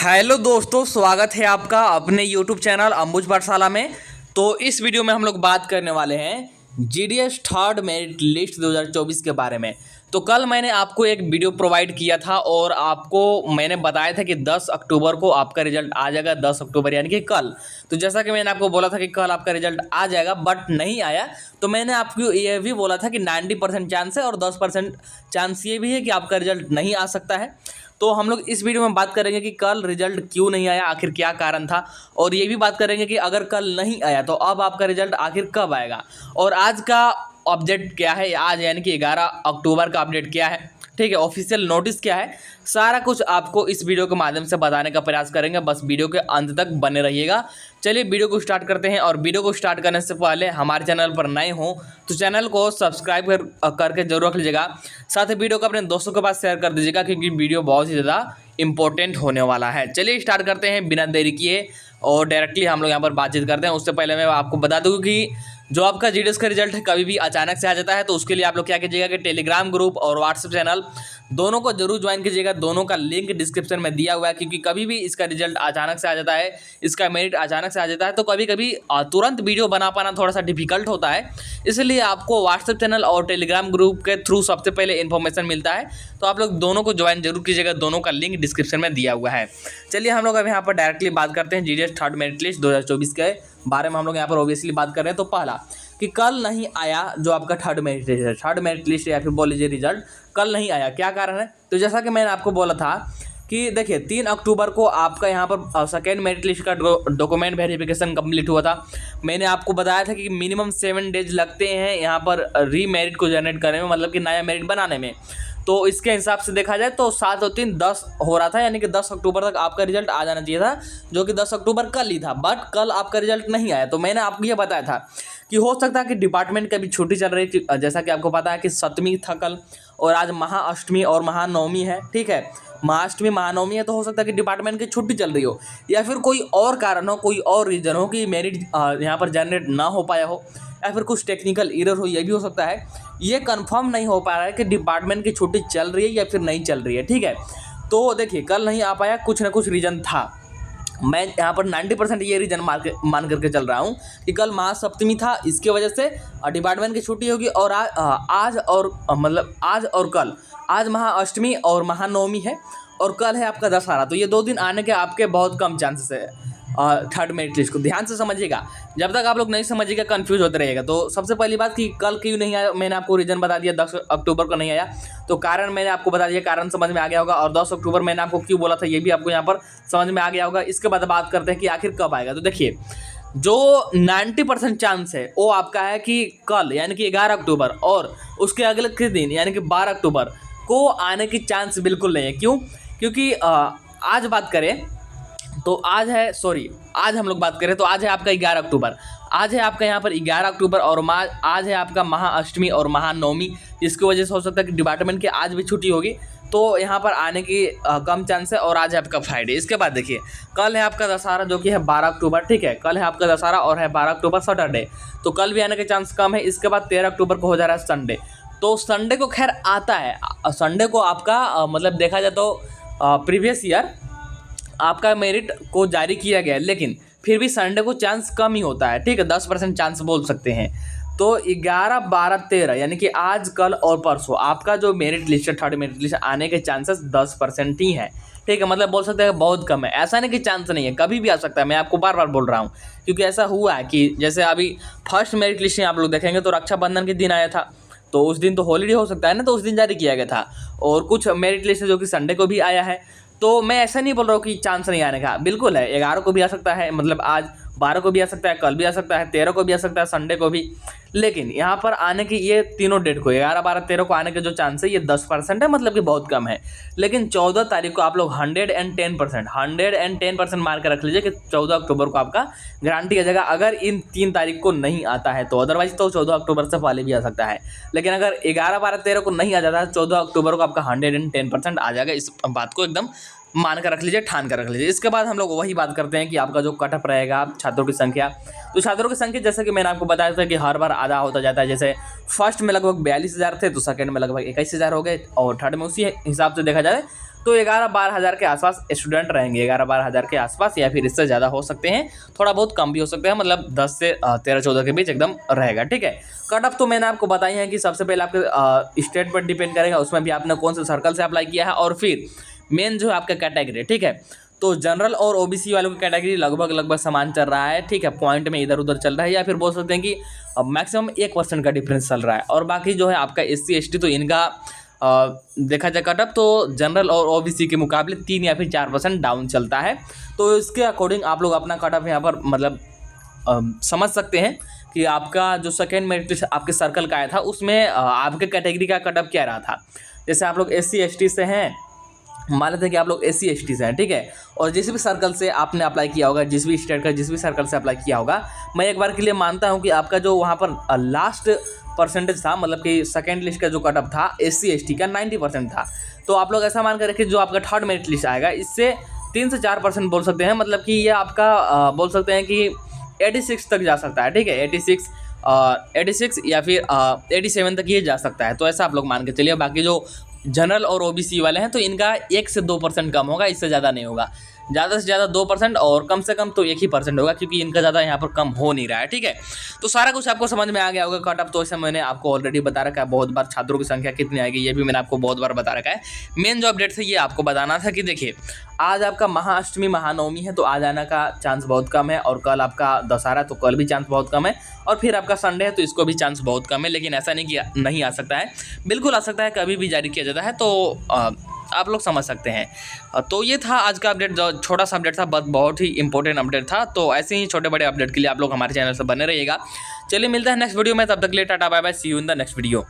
Hello दोस्तों, स्वागत है आपका अपने YouTube चैनल अंबुज पाठशाला में। तो इस वीडियो में हम लोग बात करने वाले हैं जीडीएस थर्ड मेरिट लिस्ट 2024 के बारे में। तो कल मैंने आपको एक वीडियो प्रोवाइड किया था और आपको मैंने बताया था कि 10 अक्टूबर को आपका रिजल्ट आ जाएगा। 10 अक्टूबर यानी कि कल। तो जैसा कि मैंने आपको बोला था कि कल आपका रिजल्ट आ जाएगा बट नहीं आया। तो मैंने आपको ये भी बोला था कि 90% चांस है और 10% चांस ये भी है कि आपका रिजल्ट नहीं आ सकता है। तो हम लोग इस वीडियो में बात करेंगे कि कल रिजल्ट क्यों नहीं आया, आखिर क्या कारण था, और ये भी बात करेंगे कि अगर कल नहीं आया तो अब आपका रिजल्ट आखिर कब आएगा और आज का अपडेट क्या है। आज यानी कि 11 अक्टूबर का अपडेट क्या है, ठीक है, ऑफिशियल नोटिस क्या है, सारा कुछ आपको इस वीडियो के माध्यम से बताने का प्रयास करेंगे। बस वीडियो के अंत तक बने रहिएगा। चलिए वीडियो को स्टार्ट करते हैं। और वीडियो को स्टार्ट करने से पहले हमारे चैनल पर नए हो तो चैनल को सब्सक्राइब करके जरूर रख लीजिएगा। साथ ही वीडियो को अपने दोस्तों के पास शेयर कर दीजिएगा क्योंकि वीडियो बहुत ही ज़्यादा इंपॉर्टेंट होने वाला है। चलिए स्टार्ट करते हैं बिना देरी किए और डायरेक्टली हम लोग यहाँ पर बातचीत करते हैं। उससे पहले मैं आपको बता दूँ कि जो आपका जीडीएस का रिजल्ट है कभी भी अचानक से आ जाता है, तो उसके लिए आप लोग क्या कीजिएगा कि टेलीग्राम ग्रुप और व्हाट्सएप चैनल दोनों को जरूर ज्वाइन कीजिएगा। दोनों का लिंक डिस्क्रिप्शन में दिया हुआ है क्योंकि कभी भी इसका रिजल्ट अचानक से आ जाता है, इसका मेरिट अचानक से आ जाता है, तो कभी कभी तुरंत वीडियो बना पाना थोड़ा सा डिफिकल्ट होता है। इसलिए आपको व्हाट्सएप चैनल और टेलीग्राम ग्रुप के थ्रू सबसे पहले इन्फॉर्मेशन मिलता है। तो आप लोग दोनों को ज्वाइन जरूर कीजिएगा, दोनों का लिंक डिस्क्रिप्शन में दिया हुआ है। चलिए हम लोग अब यहाँ पर डायरेक्टली बात करते हैं जीडीएस थर्ड मेरिट लिस्ट 2024 के बारे में। हम लोग यहाँ पर ऑब्वियसली बात कर रहे हैं। तो पहला कि कल नहीं आया जो आपका थर्ड मेरिट लिस्ट है, थर्ड मेरिट लिस्ट या फिर बोल लीजिए रिजल्ट कल नहीं आया, क्या कारण है। तो जैसा कि मैंने आपको बोला था कि देखिए 3 अक्टूबर को आपका यहाँ पर सेकेंड मेरिट लिस्ट का डॉक्यूमेंट वेरिफिकेशन कंप्लीट हुआ था। मैंने आपको बताया था कि मिनिमम 7 डेज लगते हैं यहाँ पर री मेरिट को जनरेट करने में, मतलब कि नया मेरिट बनाने में। तो इसके हिसाब से देखा जाए तो 7 और 3 10 हो रहा था, यानी कि 10 अक्टूबर तक आपका रिजल्ट आ जाना चाहिए था, जो कि 10 अक्टूबर कल ही था। बट कल आपका रिजल्ट नहीं आया। तो मैंने आपको ये बताया था कि हो सकता है कि डिपार्टमेंट की अभी छुट्टी चल रही थी, जैसा कि आपको पता है कि 7वीं था कल और आज महाअष्टमी और महानवमी है, ठीक है, महाअष्टमी महानवमी है। तो हो सकता है कि डिपार्टमेंट की छुट्टी चल रही हो या फिर कोई और कारण हो, कोई और रीज़न हो कि मेरिट यहाँ पर जनरेट ना हो पाया हो या फिर कुछ टेक्निकल एरर हो, ये भी हो सकता है। ये कंफर्म नहीं हो पा रहा है कि डिपार्टमेंट की छुट्टी चल रही है या फिर नहीं चल रही है, ठीक है। तो देखिए कल नहीं आ पाया, कुछ ना कुछ रीज़न था। मैं यहाँ पर 90% ये रीज़न मान करके चल रहा हूँ कि कल महासप्तमी था, इसके वजह से डिपार्टमेंट की छुट्टी होगी। और आज और कल, आज महाअष्टमी और महानवमी है और कल है आपका दशहरा। तो ये 2 दिन आने के आपके बहुत कम चांसेस है। थर्ड मेरिट लिस्ट को ध्यान से समझिएगा, जब तक आप लोग नहीं समझिएगा कंफ्यूज होते रहिएगा। तो सबसे पहली बात कि कल क्यों नहीं आया, मैंने आपको रीज़न बता दिया। 10 अक्टूबर को नहीं आया तो कारण मैंने आपको बता दिया, कारण समझ में आ गया होगा। और 10 अक्टूबर मैंने आपको क्यों बोला था ये भी आपको यहाँ पर समझ में आ गया होगा। इसके बाद बात करते हैं कि आखिर कब आएगा। तो देखिए जो 90% चांस है वो आपका है कि कल यानी कि 11 अक्टूबर और उसके अगले के दिन यानी कि 12 अक्टूबर को आने की चांस बिल्कुल नहीं है। क्यों? क्योंकि आज बात करें तो आज हम लोग बात करें तो आज है आपका 11 अक्टूबर। आज है आपका यहाँ पर 11 अक्टूबर और आज है आपका महाअष्टमी और महानवमी, जिसकी वजह से हो सकता है कि डिपार्टमेंट की आज भी छुट्टी होगी, तो यहाँ पर आने की कम चांस है। और आज है आपका फ्राइडे। इसके बाद देखिए कल है आपका दशहरा जो कि है 12 अक्टूबर, ठीक है, कल है आपका दशहरा और है 12 अक्टूबर सैटरडे, तो कल भी आने के चांस कम है। इसके बाद 13 अक्टूबर को हो जा रहा है संडे। तो संडे को खैर आता है, संडे को आपका मतलब देखा जाए तो प्रीवियस ईयर आपका मेरिट को जारी किया गया है, लेकिन फिर भी संडे को चांस कम ही होता है, ठीक है, 10% चांस बोल सकते हैं। तो 11, 12, 13 यानी कि आज कल और परसों आपका जो मेरिट लिस्ट है, थर्ड मेरिट लिस्ट आने के चांसेस 10% ही हैं, ठीक है, मतलब बोल सकते हैं बहुत कम है। ऐसा नहीं कि चांस नहीं है, कभी भी आ सकता है। मैं आपको बार बार बोल रहा हूँ क्योंकि ऐसा हुआ है कि जैसे अभी फर्स्ट मेरिट लिस्ट आप लोग देखेंगे तो रक्षाबंधन के दिन आया था, तो उस दिन तो हॉलीडे हो सकता है ना, तो उस दिन जारी किया गया था। और कुछ मेरिट लिस्ट है जो कि संडे को भी आया है। तो मैं ऐसा नहीं बोल रहा हूँ कि चांस नहीं आने का, बिल्कुल है। 11 को भी आ सकता है, मतलब आज 12 को भी आ सकता है, कल भी आ सकता है, 13 को भी आ सकता है, संडे को भी। लेकिन यहाँ पर आने की ये तीनों डेट को 11, 12, 13 को आने के जो चांस है ये 10% है, मतलब कि बहुत कम है। लेकिन 14 तारीख को आप लोग 110% मार के रख लीजिए कि 14 अक्टूबर को आपका गारंटी आ जाएगा। अगर इन 3 तारीख को नहीं आता है तो अदरवाइज तो 14 अक्टूबर से पहले भी आ सकता है। लेकिन अगर 11, 12, 13 को नहीं आ जाता है, 14 अक्टूबर को आपका 110% आ जाएगा। इस बात को एकदम मान कर रख लीजिए, ठान कर रख लीजिए। इसके बाद हम लोग वही बात करते हैं कि आपका जो कटअप रहेगा छात्रों की संख्या। तो छात्रों की संख्या जैसे कि मैंने आपको बताया था कि हर बार आधा होता जाता है। जैसे फर्स्ट में लगभग 42,000 थे, तो सेकंड में लगभग 21,000 हो गए, और थर्ड में उसी हिसाब से देखा जाए तो 11-12 हज़ार के आसपास स्टूडेंट रहेंगे। 11-12 हज़ार के आसपास, या फिर इससे ज़्यादा हो सकते हैं, थोड़ा बहुत कम भी हो सकते हैं, मतलब 10 से 13-14 के बीच एकदम रहेगा। ठीक है, कटअप तो मैंने आपको बताई है कि सबसे पहले आपके स्टेट पर डिपेंड करेगा, उसमें भी आपने कौन से सर्कल से अप्लाई किया है, और फिर मेन जो है आपका कैटेगरी। ठीक है, तो जनरल और ओबीसी वालों की कैटेगरी लगभग समान चल रहा है। ठीक है, पॉइंट में इधर उधर चल रहा है, या फिर बोल सकते हैं कि मैक्सिमम 1% का डिफरेंस चल रहा है। और बाकी जो है आपका SC ST, तो इनका देखा जाए कटअप तो जनरल और ओबीसी के मुकाबले 3 या फिर 4% डाउन चलता है। तो इसके अकॉर्डिंग आप लोग अपना कटअप यहाँ पर मतलब समझ सकते हैं कि आपका जो सेकेंड मेरिट लिस्ट आपके सर्कल का आया था, उसमें आपके कैटेगरी का कटअप क्या रहा था। जैसे आप लोग SC ST से हैं, मान लेते हैं कि आप लोग SC ST से हैं, ठीक है, और जिस भी सर्कल से आपने अप्लाई किया होगा, जिस भी स्टेट का जिस भी सर्कल से अप्लाई किया होगा, मैं एक बार के लिए मानता हूं कि आपका जो वहां पर लास्ट परसेंटेज था, मतलब कि सेकेंड लिस्ट का जो कटअप था SC ST का 90% था। तो आप लोग ऐसा मान कर रखिए, जो आपका थर्ड मेरिट लिस्ट आएगा, इससे 3 से 4% बोल सकते हैं, मतलब कि ये आपका बोल सकते हैं कि 86 तक जा सकता है। ठीक है, 86 या फिर 87 तक ये जा सकता है। तो ऐसा आप लोग मान के चलिए। बाकी जो जनरल और ओबीसी वाले हैं, तो इनका 1 से 2% कम होगा, इससे ज़्यादा नहीं होगा। ज़्यादा से ज़्यादा 2%, और कम से कम तो 1% होगा, क्योंकि इनका ज़्यादा यहाँ पर कम हो नहीं रहा है। ठीक है, तो सारा कुछ आपको समझ में आ गया होगा। कटअप तो ऐसे मैंने आपको ऑलरेडी बता रखा है बहुत बार। छात्रों की संख्या कितनी आएगी ये भी मैंने आपको बहुत बार बता रखा है। मेन जो अपडेट है ये आपको बताना था कि देखिए, आज आपका महाअष्टमी महानवमी है, तो आज आने का चांस बहुत कम है, और कल आपका दशहरा, तो कल भी चांस बहुत कम है, और फिर आपका संडे है, तो इसको भी चांस बहुत कम है। लेकिन ऐसा नहीं कि नहीं आ सकता है, बिल्कुल आ सकता है, कभी भी जारी किया जाता है। तो आप लोग समझ सकते हैं। तो ये था आज का अपडेट, जो छोटा सा अपडेट था, बट बहुत ही इंपॉर्टेंट अपडेट था। तो ऐसे ही छोटे बड़े अपडेट के लिए आप लोग हमारे चैनल से बने रहिएगा। चलिए मिलते हैं नेक्स्ट वीडियो में, तब तक के लिए tata bye bye, see you in the next video.